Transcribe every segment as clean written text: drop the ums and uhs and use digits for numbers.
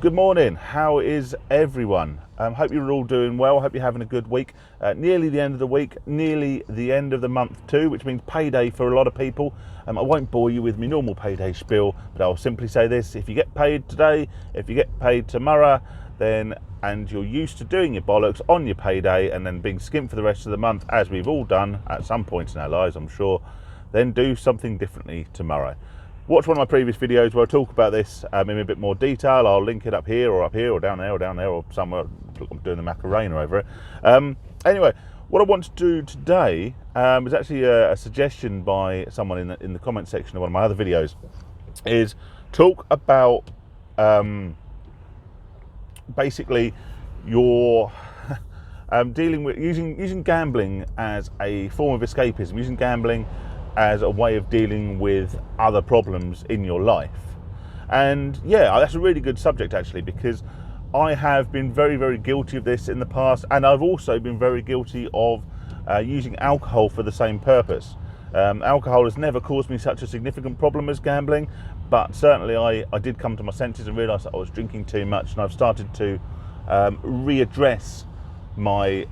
Good morning. How is everyone? Hope you're all doing well. Hope you're having a good week. Nearly the end of the week, nearly the end of the month too, which means payday for a lot of people. I won't bore you with my normal payday spiel, but I'll simply say this: if you get paid today, if you get paid tomorrow, and you're used to doing your bollocks on your payday and then being skint for the rest of the month, as we've all done at some points in our lives, I'm sure, then do something differently tomorrow. Watch one of my previous videos where I talk about this in a bit more detail. I'll link it up here or down there or somewhere. I'm doing the Macarena over it. Anyway, what I want to do today is actually a suggestion by someone in the comment section of one of my other videos, is talk about basically your dealing with using gambling as a form of escapism, using gambling as a way of dealing with other problems in your life. And yeah, that's a really good subject actually, because I have been very, very guilty of this in the past, and I've also been very guilty of using alcohol for the same purpose. Alcohol has never caused me such a significant problem as gambling, but certainly I did come to my senses and realise that I was drinking too much, and I've started to readdress my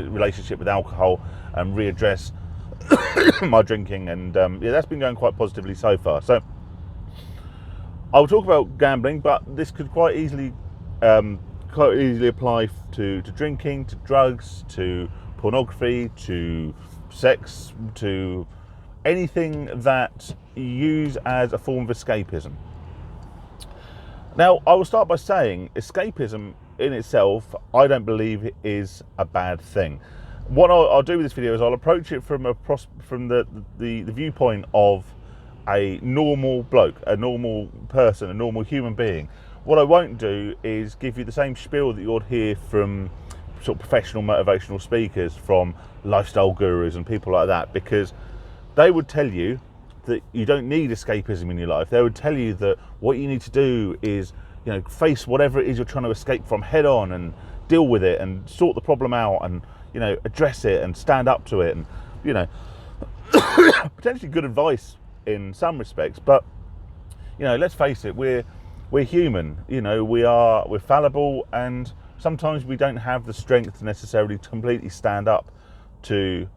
relationship with alcohol and readdress my drinking, and yeah, that's been going quite positively so far. So I'll talk about gambling, but this could quite easily apply to drinking, to drugs, to pornography, to sex, to anything that you use as a form of escapism. Now, I will start by saying escapism in itself, I don't believe it is a bad thing. What I'll do with this video is I'll approach it from the viewpoint of a normal bloke, a normal person, a normal human being. What I won't do is give you the same spiel that you'll hear from sort of professional motivational speakers, from lifestyle gurus and people like that, because they would tell you that you don't need escapism in your life. They would tell you that what you need to do is, face whatever it is you're trying to escape from head on and deal with it and sort the problem out and, address it and stand up to it, and, potentially good advice in some respects. But, let's face it, we're human, we're fallible, and sometimes we don't have the strength necessarily to completely stand up to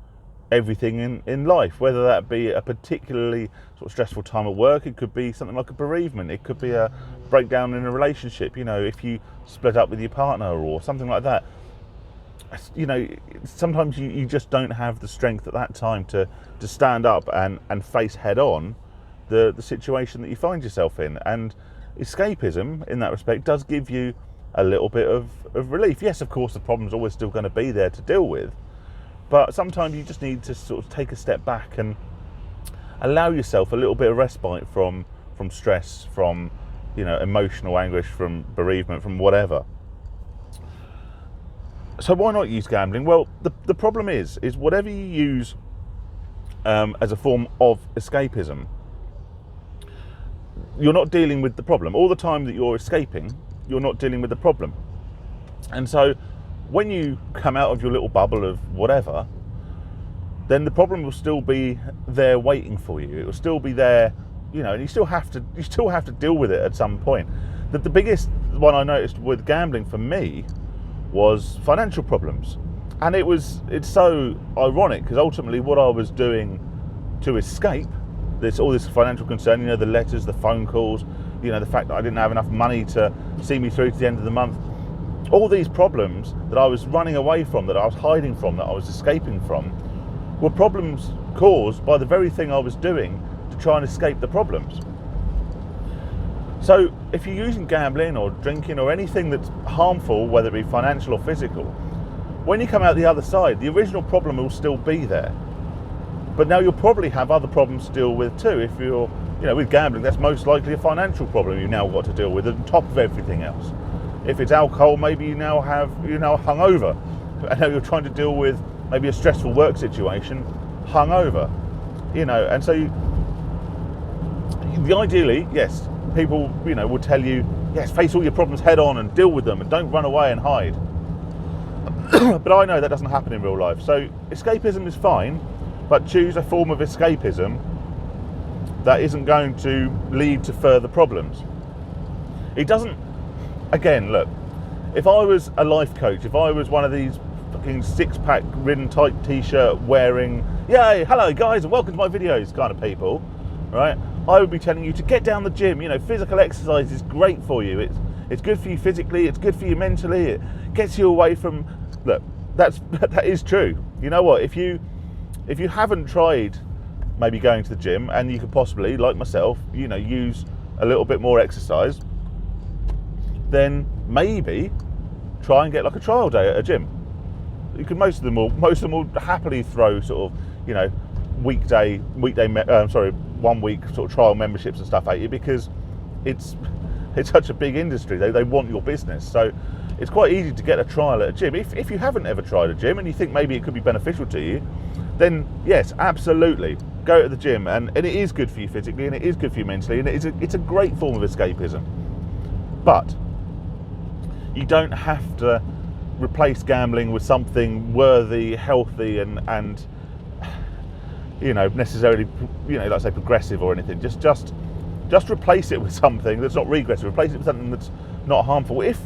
everything in life, whether that be a particularly sort of stressful time at work. It could be something like a bereavement, it could be a breakdown in a relationship, if you split up with your partner or something like that. Sometimes you just don't have the strength at that time to stand up and face head on the situation that you find yourself in. And escapism in that respect does give you a little bit of relief. Yes, of course, the problem's always still going to be there to deal with, but sometimes you just need to sort of take a step back and allow yourself a little bit of respite from stress, from emotional anguish, from bereavement, from whatever. So why not use gambling? Well, the problem is whatever you use as a form of escapism, you're not dealing with the problem. All the time that you're escaping, you're not dealing with the problem. And so when you come out of your little bubble of whatever, then the problem will still be there waiting for you. It will still be there, and you still have to deal with it at some point. The biggest one I noticed with gambling for me was financial problems. And it's so ironic, because ultimately what I was doing to escape all this financial concern, the letters, the phone calls, the fact that I didn't have enough money to see me through to the end of the month, all these problems that I was running away from, that I was hiding from, that I was escaping from, were problems caused by the very thing I was doing to try and escape the problems. So if you're using gambling or drinking or anything that's harmful, whether it be financial or physical, when you come out the other side, the original problem will still be there. But now you'll probably have other problems to deal with too. If you're, with gambling, that's most likely a financial problem you've now got to deal with on top of everything else. If it's alcohol, maybe you're now hungover, and now you're trying to deal with maybe a stressful work situation, hungover, and so ideally, yes, people, will tell you, yes, face all your problems head on and deal with them and don't run away and hide. But I know that doesn't happen in real life. So escapism is fine, but choose a form of escapism that isn't going to lead to further problems. It doesn't. Again, look. If I was a life coach, if I was one of these fucking six-pack ridden tight t-shirt wearing, yay, hello guys and welcome to my videos kind of people, right? I would be telling you to get down the gym. You know, physical exercise is great for you. It's good for you physically. It's good for you mentally. It gets you away from. Look, that is true. You know what? If you haven't tried maybe going to the gym, and you could possibly, like myself, you know, use a little bit more exercise, then maybe try and get like a trial day at a gym. You can most of them will happily throw sort of, you know, 1 week sort of trial memberships and stuff at you, because it's such a big industry. They want your business, so it's quite easy to get a trial at a gym. If you haven't ever tried a gym and you think maybe it could be beneficial to you, then yes, absolutely, go to the gym, and it is good for you physically, and it is good for you mentally, and it's a great form of escapism. But you don't have to replace gambling with something worthy, healthy, and you know, necessarily, you know, like say progressive or anything. Just replace it with something that's not regressive. Replace it with something that's not harmful. If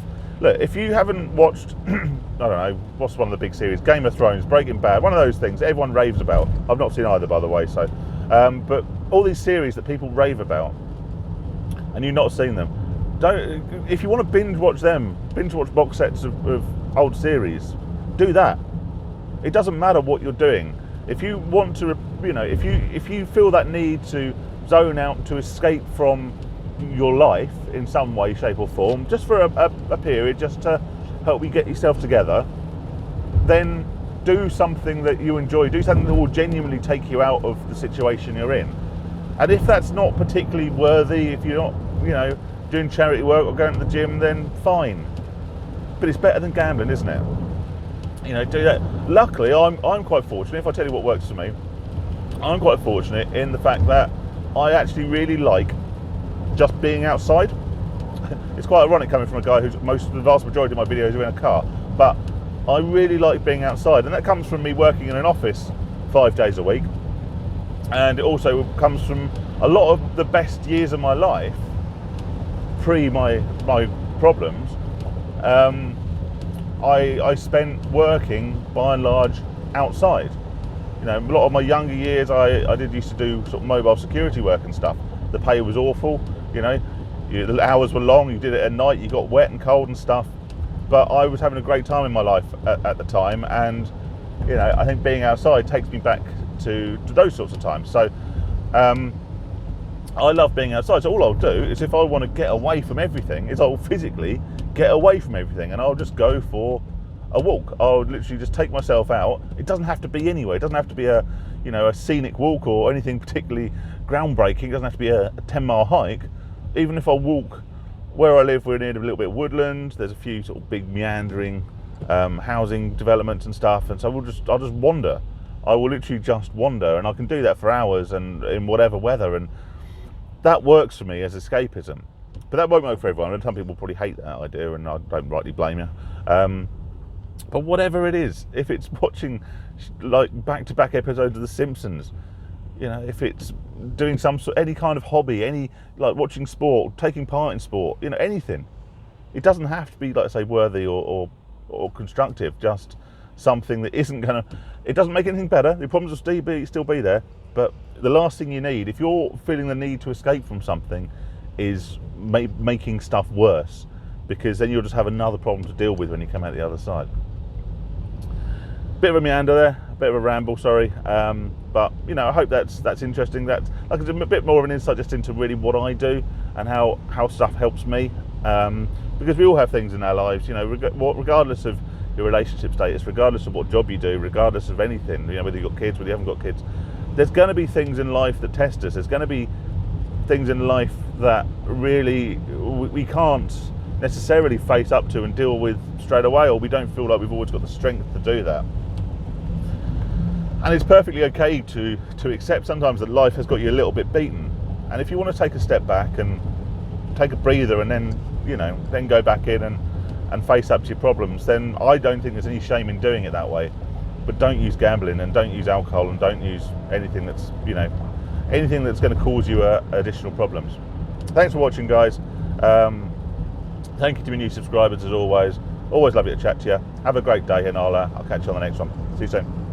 you haven't watched, I don't know, what's one of the big series? Game of Thrones, Breaking Bad, one of those things that everyone raves about. I've not seen either, by the way. So, but all these series that people rave about, and you've not seen them. If you want to binge watch box sets of old series, do that. It doesn't matter what you're doing. If you want to, you know, if you feel that need to zone out, to escape from your life in some way, shape or form, just for a period, just to help you get yourself together, then do something that you enjoy. Do something that will genuinely take you out of the situation you're in. And if that's not particularly worthy, if you're not, you know, doing charity work or going to the gym, then fine. But it's better than gambling, isn't it? You know, do that. Luckily, I'm quite fortunate. If I tell you what works for me, I'm quite fortunate in the fact that I actually really like just being outside. It's quite ironic coming from a guy who's the vast majority of my videos are in a car, but I really like being outside, and that comes from me working in an office 5 days a week, and it also comes from a lot of the best years of my life pre my problems. I spent working by and large outside. You know, a lot of my younger years I used to do sort of mobile security work and stuff. The pay was awful, you know, the hours were long, you did it at night, you got wet and cold and stuff, but I was having a great time in my life at the time, and you know, I think being outside takes me back to those sorts of times. So I love being outside, so all I'll do is, if I want to get away from everything, is I'll physically get away from everything, and I'll just go for a walk. I'll literally just take myself out. It doesn't have to be anywhere. It doesn't have to be a scenic walk or anything particularly groundbreaking. It doesn't have to be a 10-mile hike. Even if I walk where I live, we're near a little bit of woodland. There's a few sort of big meandering housing developments and stuff, and so I'll just wander. I will literally just wander, and I can do that for hours and in whatever weather, and that works for me as escapism. But that won't work for everyone, and some people probably hate that idea, and I don't rightly blame you. But whatever it is, if it's watching like back-to-back episodes of The Simpsons, you know, if it's doing any kind of hobby, any like watching sport, taking part in sport, you know, anything. It doesn't have to be, like I say, worthy or constructive. Just something that isn't gonna. It doesn't make anything better. The problems will still be there. But the last thing you need, if you're feeling the need to escape from something, is making stuff worse, because then you'll just have another problem to deal with when you come out the other side. Bit of a meander there, a bit of a ramble, sorry, but you know, I hope that's interesting. That's like a bit more of an insight just into really what I do and how stuff helps me, because we all have things in our lives, you know, regardless of your relationship status, regardless of what job you do, regardless of anything, you know, whether you've got kids, whether you haven't got kids, there's going to be things in life that test us. There's going to be things in life that really we can't necessarily face up to and deal with straight away, or we don't feel like we've always got the strength to do that. And it's perfectly okay to accept sometimes that life has got you a little bit beaten. And if you want to take a step back and take a breather and then, you know, then go back in and face up to your problems, then I don't think there's any shame in doing it that way. But don't use gambling, and don't use alcohol, and don't use anything that's, you know, anything that's going to cause you additional problems. Thanks for watching, guys. Thank you to my new subscribers as always. Always lovely to chat to you. Have a great day, and I'll catch you on the next one. See you soon.